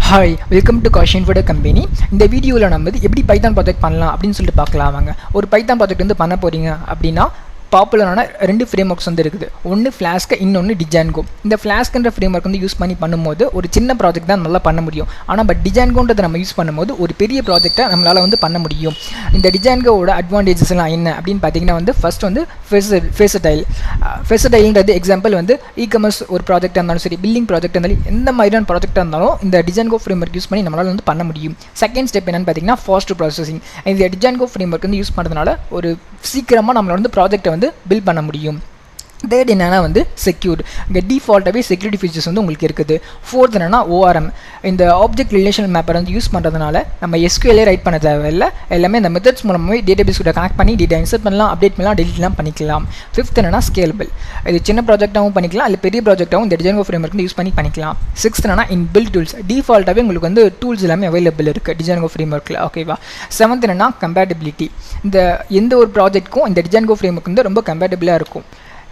Hi welcome to காஷின் ஃபோட company. இந்த வீடியோவில் நம்ம எப்படி பைத்தான் ப்ராஜெக்ட் பண்ணலாம் அப்படின்னு சொல்லிட்டு பார்க்கலாம். வாங்க. ஒரு பைத்தான் ப்ராஜெக்ட் வந்து பண்ண போகிறீங்க அப்படின்னா பாப்புலரான ரெண்டு ஃப்ரேம் ஒர்க்ஸ் வந்து இருக்குது. ஒன்று ஃப்ளாஸ்க், இன்னொன்று டிஜான்கோ. இந்த ஃப்ளாஸ்க்ன்ற ஃப்ரேம் ஒர்க் வந்து யூஸ் பண்ணி பண்ணும்போது ஒரு சின்ன ப்ராஜெக்ட் தான் நல்லா பண்ண முடியும். ஆனால் டிஜான்கோன்றதை நம்ம யூஸ் பண்ணும்போது ஒரு பெரிய ப்ராஜெக்டை நம்மளால் வந்து பண்ண முடியும். இந்த டிஜான்கோவோட அட்வான்டேஜஸ் எல்லாம் என்ன அப்படின்னு பார்த்தீங்கன்னா வந்து ஃபர்ஸ்ட் வந்து ஃபெசடைல்ன்றது எக்ஸாம்பிள் வந்து இ-கமர்ஸ் ஒரு ப்ராஜெக்டாக இருந்தாலும் சரி, பில்லிங் ப்ராஜெக்டாக இருந்தாலும் எந்த மாதிரியான ப்ராஜெக்டாக இருந்தாலும் இந்த டிஜான்கோ ஃப்ரேம் ஒர்க் யூஸ் பண்ணி நம்மளால் வந்து பண்ண முடியும். செகண்ட் ஸ்டெப் என்னன்னு பார்த்தீங்கன்னா ஃபாஸ்ட் ப்ராசஸிங். இந்த டிஜான்கோ ஃப்ரேம் ஒர்க் வந்து யூஸ் பண்ணுறதுனால ஒரு சீக்கிரமாக நம்மளால் வந்து ப்ராஜெக்டை வந்து பில்ட் பண்ண முடியும். தேர்ட் என்னன்னா வந்து செக்யூர். இங்கே டிஃபால்ட்டாகவே செக்யூரிட்டி ஃபீச்சர்ஸ் வந்து உங்களுக்கு இருக்குது. ஃபோர்த் என்னன்னா ORM. இந்த ஆப்ஜெக்ட் ரிலேஷனல் மேப்பர் வந்து யூஸ் பண்ணுறதுனால நம்ம SQL ரைட் பண்ண தேவையில்லை. எல்லாமே இந்த மெத்தட்ஸ் மூலமாகவே டேட்டாபேஸ் கூட கனெக்ட் பண்ணி டேட்டா இன்சர்ட் பண்ணலாம், அப்டேட் பண்ணலாம், டெலிட்லாம் பண்ணிக்கலாம். ஃபிஃப்த் என்னன்னா ஸ்கேலபிள். இது சின்ன ப்ராஜெக்டாகவும் பண்ணிக்கலாம், இல்லை பெரிய ப்ராஜெக்டாகவும் இந்த டிஜான்கோ ஃப்ரேம் ஒர்க் யூஸ் பண்ணிக்கலாம். சிக்ஸ்த் என்னன்னா இன்பில்ட் டூல்ஸ். டிஃபால்ட்டாகவே உங்களுக்கு வந்து டூல்ஸ் எல்லாமே அவைலபிள் இருக்குது டிஜான்கோ ஃப்ரேம் ஒர்க்கில். ஓகேவா. செவன்த் என்னன்னா கம்பேட்டபிலிட்டி. இந்த எந்த ஒரு ப்ராஜெக்ட்க்கும் இந்த டிஜான்கோ ஃப்ரேம் ஒர்க் வந்து ரொம்ப கம்பேட்டபிளாக இருக்கும்.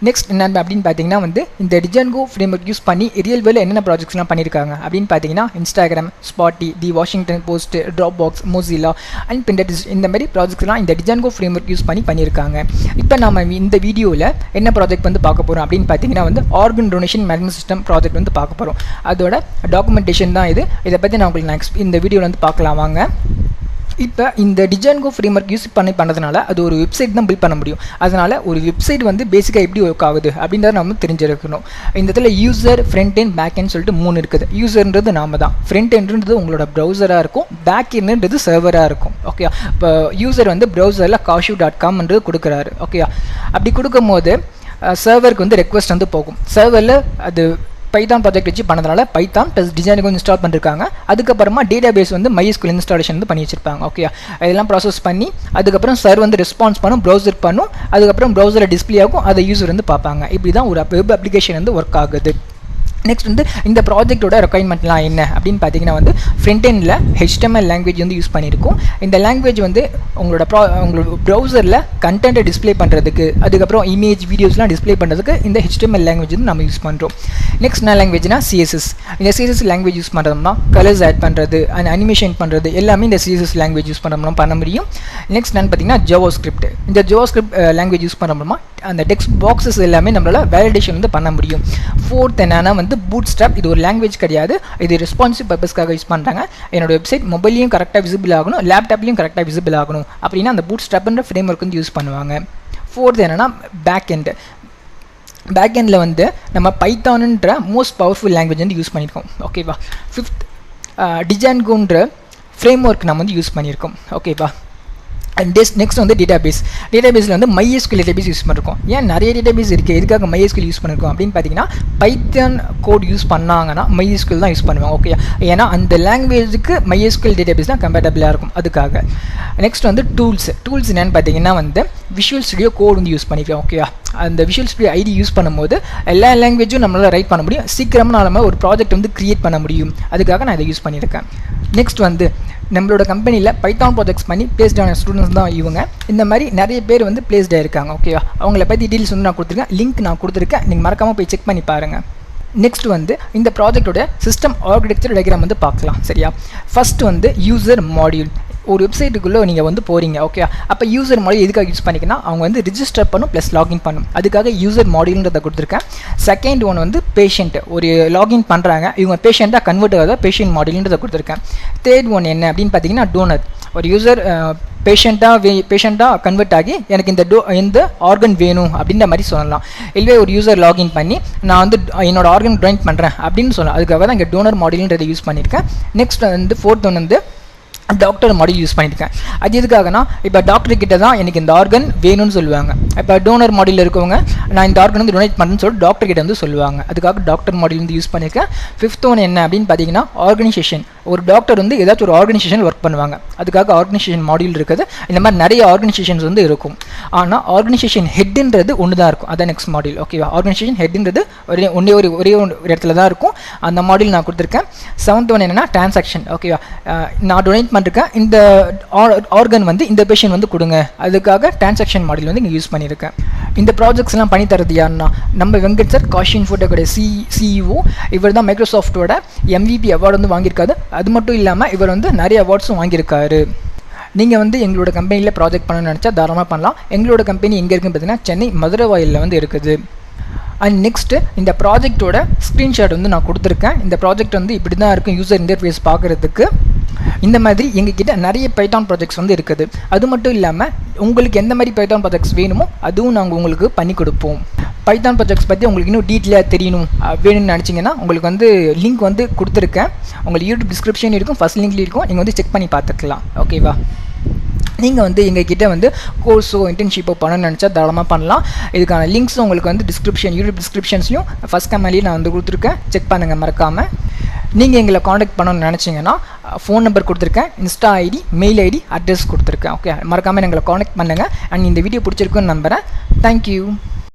நெக்ஸ்ட் என்ன அப்படின்னு பார்த்தீங்கன்னா வந்து இந்த டிஜான்கோ ஃப்ரேம் ஒர்க் யூஸ் பண்ணி ரியல் வேல என்னென்ன ப்ராஜெக்ட்ஸ்லாம் பண்ணியிருக்காங்க அப்படின்னு பார்த்தீங்கன்னா Instagram, Spotify, the Washington Post, Dropbox, Mozilla and Pinterest இந்த மாதிரி ப்ராஜெக்ட்ஸ்லாம் இந்த டிஜான்கோ ஃப்ரேம் ஒர்க் யூஸ் பண்ணியிருக்காங்க. இப்போ நம்ம இந்த வீடியோவில் என்ன ப்ராஜெக்ட் வந்து பார்க்க போகிறோம் அப்படின்னு பார்த்தீங்கன்னா வந்து organ donation management system project வந்து பார்க்க போகிறோம். அதோட டாக்குமெண்டேஷன் தான் இது. இதை பற்றி நான் உங்களுக்கு இந்த வீடியோவில் வந்து பார்க்கலாம். வாங்க. இப்போ இந்த டிஜான்கோ ஃப்ரேம் ஒர்க் யூஸ் பண்ணுறதுனால அது ஒரு வெப்சைட் தான் பில்ட் பண்ண முடியும். அதனால் ஒரு வெப்சைட் வந்து பேசிக்காக எப்படி ஒர்க் ஆகுது அப்படின்றத நம்ம தெரிஞ்சிருக்கணும். இந்த இடத்துல user, front end, back end சொல்லிட்டு 3 இருக்குது. யூசர்ன்றது நாம தான், ஃப்ரண்ட் எண்ட்ன்றது உங்களோட ப்ரௌசராக இருக்கும், பேக் எண்ட்ன்றது சர்வராக இருக்கும். ஓகே. இப்போ யூசர் வந்து ப்ரௌசரில் cashew.com கொடுக்குறாரு. ஓகே. அப்படி கொடுக்கும் போது சர்வருக்கு வந்து ரெக்வஸ்ட் வந்து போகும். சர்வரில் அது பைத்தான் ப்ராஜெக்ட் வச்சு பண்ணதுனால பைத்தான் ப்ளஸ் டிஜான்கோ இன்ஸ்டால் பண்ணிருக்காங்க. அதுக்கப்புறமா டேட்டாபேஸ் வந்து MySQL இன்ஸ்டாலேஷன் வந்து பண்ணி வச்சிருப்பாங்க. ஓகே. இதெல்லாம் ப்ராசஸ் பண்ணி அதுக்கப்புறம் சர்வர் வந்து ரெஸ்பான்ஸ் பண்ணும், ப்ரௌசர் பண்ணும், அதுக்கப்புறம் ப்ரௌசரில் டிஸ்பிளே ஆகும், அதை யூசர் வந்து பார்ப்பாங்க. இப்படி தான் ஒரு வெப் அப்ளிகேஷன் வந்து ஒர்க் ஆகுது. நெக்ஸ்ட் வந்து இந்த ப்ராஜெக்டோட ரெக்குயர்மெண்ட்லாம் என்ன அப்படின்னு பார்த்தீங்கன்னா வந்து ஃப்ரண்ட் எண்டில் HTML லாங்குவேஜ் வந்து யூஸ் பண்ணியிருக்கோம். இந்த லாங்குவேஜ் வந்து உங்களோட ப்ரௌசரில் கண்டென்ட்டை டிஸ்பிளே பண்ணுறதுக்கு, அதுக்கப்புறம் இமேஜ், வீடியோஸ்லாம் டிஸ்பிளே பண்ணுறதுக்கு இந்த HTML லாங்குவேஜ் வந்து நம்ம யூஸ் பண்ணுறோம். நெக்ஸ்ட் என்ன லாங்குவேஜ்னா CSS. இந்த CSS லாங்குவேஜ் யூஸ் பண்ணுறோம்னா கலர்ஸ் ஆட் பண்ணுறது அண்ட் அனிமேஷன் பண்ணுறது எல்லாமே இந்த CSS லாங்குவேஜ் யூஸ் பண்ணுறோம்னா பண்ண முடியும். நெக்ஸ்ட் என்னன்னு பார்த்தீங்கன்னா JavaScript. இந்த JavaScript லாங்குவேஜ் யூஸ் பண்ணுறோம்னா அந்த டெக்ஸ்ட் பாக்ஸஸ் எல்லாமே நம்மளால் வேலிடேஷன் வந்து பண்ண முடியும். ஃபோர்த் என்னன்னா வந்து பூட்ஸ்ட்ராப். இது ஒரு லாங்குவேஜ் கிடையாது, இது ரெஸ்பான்சிவ் பர்பஸ்க்காக யூஸ் பண்ணுறாங்க. என்னோட வெப்சைட் மொபைலையும் கரெக்டாக விசிபிள் ஆகணும், லேப்டாப்லையும் கரெக்டாக விசிபிள் ஆகணும் அப்படின்னா அந்த பூட்ஸ்ட்ராப்ன்ற ஃப்ரேம் ஒர்க் வந்து யூஸ் பண்ணுவாங்க. ஃபோர்த் என்னன்னா பேக் எண்ட். பேக் எண்டில் வந்து நம்ம பைத்தான்ன்ற மோஸ்ட் பவர்ஃபுல் லாங்குவேஜ் வந்து யூஸ் பண்ணியிருக்கோம். ஓகேவா. ஃபிஃப்த் டிஜான்கோன்ற ஃப்ரேம் ஒர்க் நம்ம வந்து யூஸ் பண்ணியிருக்கோம். ஓகேவா. அண்ட் நெக்ஸ்ட் வந்து டேட்டாபேஸில் வந்து MySQL டேட்டாபேஸ் யூஸ் பண்ணிருக்கோம். ஏன் நிறைய டேட்டாபேஸ் இருக்குது, எதுக்காக MySQL யூஸ் பண்ணிருக்கோம் அப்படின்னு பார்த்தீங்கன்னா பைத்தான் கோட் யூஸ் பண்ணாங்கன்னா MySQL தான் யூஸ் பண்ணுவாங்க. ஓகே. ஏன்னா அந்த லாங்குவேஜுக்கு MySQL டேட்டாபேஸ் தான் கம்பேட்டபிளாக இருக்கும், அதுக்காக. நெக்ஸ்ட் வந்து டூல்ஸ் என்னென்னு பார்த்தீங்கன்னா வந்து விஷுவல் ஸ்டுடியோ கோட் வந்து யூஸ் பண்ணிக்கலாம். ஓகேவா. அந்த விஷுவல் ஸ்டுடியோ ஐடி யூஸ் பண்ணும்போது எல்லா லாங்குவேஜும் நம்மளால் ரைட் பண்ண முடியும், சீக்கிரமாக நம்ம ஒரு ப்ராஜெக்ட் வந்து க்ரியேட் பண்ண முடியும், அதுக்காக நான் இதை யூஸ் பண்ணியிருக்கேன். நெக்ஸ்ட் வந்து நம்மளோட கம்பெனியில் பைத்தான் ப்ராஜெக்ட்ஸ் பண்ணி பிளேஸ்டான ஸ்டூடெண்ட்ஸ் தான் இவங்க. இந்த மாதிரி நிறைய பேர் வந்து பிளேஸ்டாக இருக்காங்க. ஓகேவா. அவங்கள பற்றி டீட்டெயில்ஸ் வந்து நான் கொடுத்துருக்கேன், லிங்க் நான் கொடுத்துருக்கேன், நீங்கள் மறக்காமல் போய் செக் பண்ணி பாருங்கள். நெக்ஸ்ட் வந்து இந்த ப்ராஜெக்டோட சிஸ்டம் ஆர்கிடெக்சர் டயக்ராம் வந்து பார்க்கலாம். சரியா. ஃபர்ஸ்ட் வந்து யூசர் மாடியூல். ஒரு வெப்சைட்டுக்குள்ளே நீங்கள் வந்து போகிறீங்க. ஓகே. அப்போ யூசர் மாடியூல் எதுக்காக யூஸ் பண்ணிங்கன்னா அவங்க வந்து ரிஜிஸ்டர் பண்ணும் ப்ளஸ் லாகின் பண்ணும், அதுக்காக யூசர் மாடியூல்ன்றதை கொடுத்துருக்கேன். செகண்ட் ஒன் வந்து பேஷண்ட். ஒரு லாகின் பண்ணுறாங்க, இவங்க பேஷண்ட்டாக கன்வெர்ட் ஆகாத பேஷண்ட் மாடியூல்ன்றதை கொடுத்துருக்கேன். தேர்ட் ஒன் என்ன அப்படின்னு பார்த்தீங்கன்னா டோனர். ஒரு யூசர் பேஷண்ட்டாக கன்வெர்ட் ஆகி எனக்கு இந்த ஆர்கன் வேணும் அப்படின்ற மாதிரி சொல்லலாம். இல்லை ஒரு யூசர் லாகின் பண்ணி நான் வந்து என்னோட ஆர்கன் டொனேட் பண்ணுறேன் அப்படின்னு சொல்லலாம், அதுக்காக தான் இங்கே டோனர் மாடியூல்ன்றதை யூஸ் பண்ணியிருக்கேன். நெக்ஸ்ட் வந்து ஃபோர்த் ஒன் வந்து டாக்டர் மாடியூல் யூஸ் பண்ணியிருக்கேன். அது எதுக்காகனா இப்போ டாக்டர் கிட்ட தான் எனக்கு இந்த ஆர்கன் வேணும்னு சொல்லுவாங்க. இப்போ டோனர் மாடியூல் இருக்கவங்க நான் இந்த ஆர்கன் வந்து டொனேட் பண்ணுறேன்னு சொல்லிட்டு டாக்டர் கிட்ட வந்து சொல்லுவாங்க, அதுக்காக டாக்டர் மாடியூல் வந்து யூஸ் பண்ணியிருக்கேன். ஃபிஃப்த் ஒன் என்ன அப்படின்னு பார்த்தீங்கன்னா ஆர்கனைசேஷன். ஒரு டாக்டர் வந்து ஏதாச்சும் ஒரு ஆர்கனைசேஷன் ஒர்க் பண்ணுவாங்க, அதுக்காக ஆர்கனைசேஷன் மாடியூல் இருக்குது. இந்த மாதிரி நிறைய ஆர்கனைசேஷன்ஸ் வந்து இருக்கும், ஆனால் ஆர்கனைசேஷன் ஹெட்ன்றது ஒன்று தான் இருக்கும், அதான் நெக்ஸ்ட் மாடியூல். ஓகேவா. ஆர்கனைசேஷன் ஹெட்ன்றது ஒரே ஒரு இடத்துல தான் இருக்கும், அந்த மாடியூல் நான் கொடுத்துருக்கேன். செவன்த் ஒன் என்னன்னா டிரான்சாக்ஷன். ஓகேவா. நான் டொனேட் பண்ணிருக்கேன், இந்த ஆர்கன் வந்து இந்த பேஷண்ட் வந்து கொடுங்க, அதுக்காக டிரான்சாக்ஷன் மாடியூல் வந்து இங்கே யூஸ் பண்ணியிருக்கேன். இந்த ப்ராஜெக்ட்ஸ்லாம் பண்ணி தரது யாருன்னா நம்ம வெங்கட் சார், காஷின் ஃபோட்டோடைய சிஇஓ. இவர் தான் மைக்ரோசாஃப்ட்டோட MVP அவார்டு வந்து வாங்கியிருக்காரு. அது மட்டும் இல்லாமல் இவர் வந்து நிறைய அவார்ட்ஸும் வாங்கியிருக்காரு. நீங்கள் வந்து எங்களோட கம்பெனியில் ப்ராஜெக்ட் பண்ணணும்னு நினச்சா தாராளமாக பண்ணலாம். எங்களோட கம்பெனி எங்கே இருக்குன்னு பார்த்தீங்கன்னா சென்னை மதுரவாயிலில் வந்து இருக்குது. அண்ட் நெக்ஸ்ட்டு இந்த ப்ராஜெக்டோட ஸ்க்ரீன்ஷாட் வந்து நான் கொடுத்துருக்கேன். இந்த ப்ராஜெக்ட் வந்து இப்படி தான் இருக்கும் யூசர் இன்டர்ஃபேஸ் பார்க்குறதுக்கு. இந்த மாதிரி எங்ககிட்ட நிறைய பைத்தான் ப்ராஜெக்ட்ஸ் வந்து இருக்குது. அது மட்டும் இல்லாமல் உங்களுக்கு எந்த மாதிரி பைத்தான் ப்ராஜெக்ட்ஸ் வேணுமோ அதுவும் நாங்கள் உங்களுக்கு பண்ணி கொடுப்போம். பைத்தான் ப்ராஜெக்ட்ஸ் பற்றி உங்களுக்கு இன்னும் டீட்டெயிலாக தெரியணும் வேணும்னு நினச்சிங்கன்னா உங்களுக்கு வந்து லிங்க் வந்து கொடுத்துருக்கேன். உங்களுக்கு யூடியூப் டிஸ்கிரிப்ஷன் இருக்கும், ஃபஸ்ட் லிங்க்லேயும் இருக்கும். நீங்கள் வந்து செக் பண்ணி பார்த்துக்கலாம். ஓகேவா? நீங்கள் வந்து எங்ககிட்ட வந்து கோர்ஸோ இன்டர்ன்ஷிப்போ பண்ணணும்னு நினச்சா தாராளமாக பண்ணலாம். இதுக்கான லிங்க்ஸும் உங்களுக்கு வந்து யூடியூப் டிஸ்கிரிப்ஷன்ஸ்லையும் ஃபஸ்ட் கமெண்ட்லேயும் நான் வந்து கொடுத்துருக்கேன். செக் பண்ணுங்கள் மறக்காமல். நீங்கள் எங்களை காண்டாக்ட் பண்ணணும்னு நினச்சிங்கன்னா ஃபோன் நம்பர் கொடுத்துருக்கேன், insta ID, mail ID, address கொடுத்துருக்கேன். ஓகே, மறக்காமல் எங்களை காண்டாக்ட் பண்ணுங்கள். அண்ட் இந்த வீடியோ பிடிச்சிருக்குன்னு நம்புகிறேன். தேங்க்யூ.